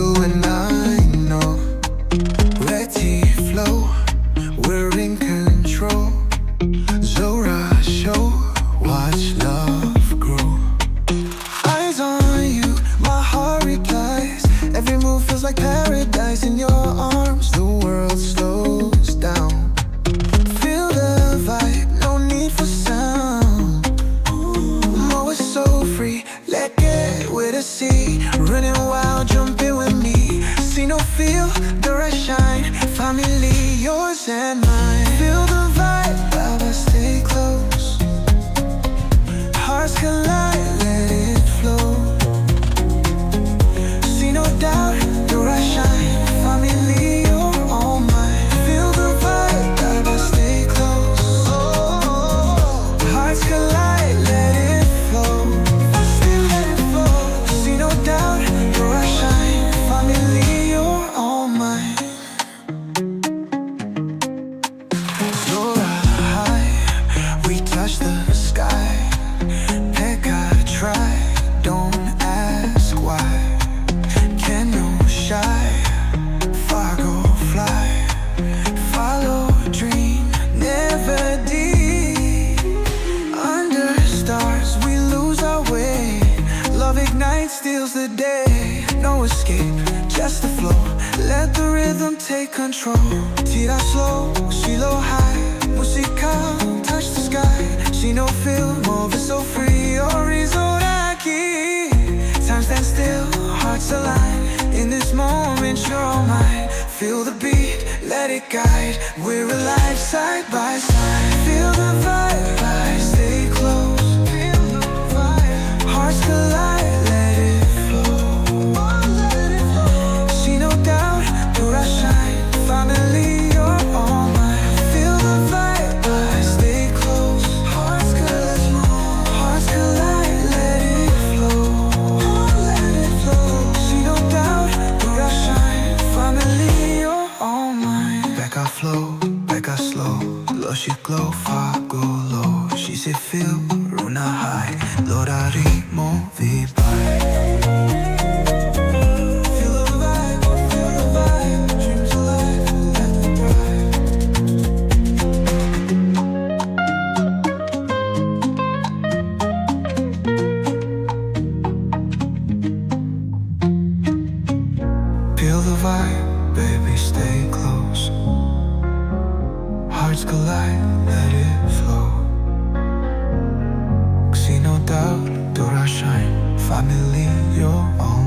you and I know. Let it flow, we're in control. Zora show, watch love grow. Eyes on you, my heart replies. Every move feels like paradise in your arms. The world slows down. Feel the vibe, no need for sound. Oh, it's so free, let get with the sea. Running wild, jump in with me. See no feel, there I shine. Family, yours and mine. Feel the vibe, Baba, stay close. Hearts collide, let it flow. See no doubt, there I shine. Family, you're all mine. Feel the vibe, Baba, stay close. Hearts collide, let it flow. Let it flow. See no doubt, there I shine. Family, you're all mine. Zora high, we touch the sky. Pick a try, don't ask why. Can no shy, far go fly. Follow dream, never deep. Under stars, we lose our way. Love ignites, steals the day. No escape, just the flow. Let the rhythm take control. Tira slow, silo high. Musica, touch the sky. See no feel, moving so free. Orizoraki. Time stands still, hearts align. In this moment, you're all mine. Feel the beat, let it guide. We're alive side by side. Feel the vibe, I stay close. Feel the vibe. Hearts collide, let it flow. See no doubt, do I shine. Family, you're all mine. Feel the vibe, I stay close. Hearts collide, let it flow. Let it flow. See no doubt, do I shine. Family, you're all mine. Back I flow, back I slow. Low she glow, far go low. She say feel, runa high. Lorari movi by. Feel the vibe, dreams alive, let them thrive. Feel the vibe, baby, stay close. Hearts collide, let it flow. See no doubt, do I shine. Family, you're all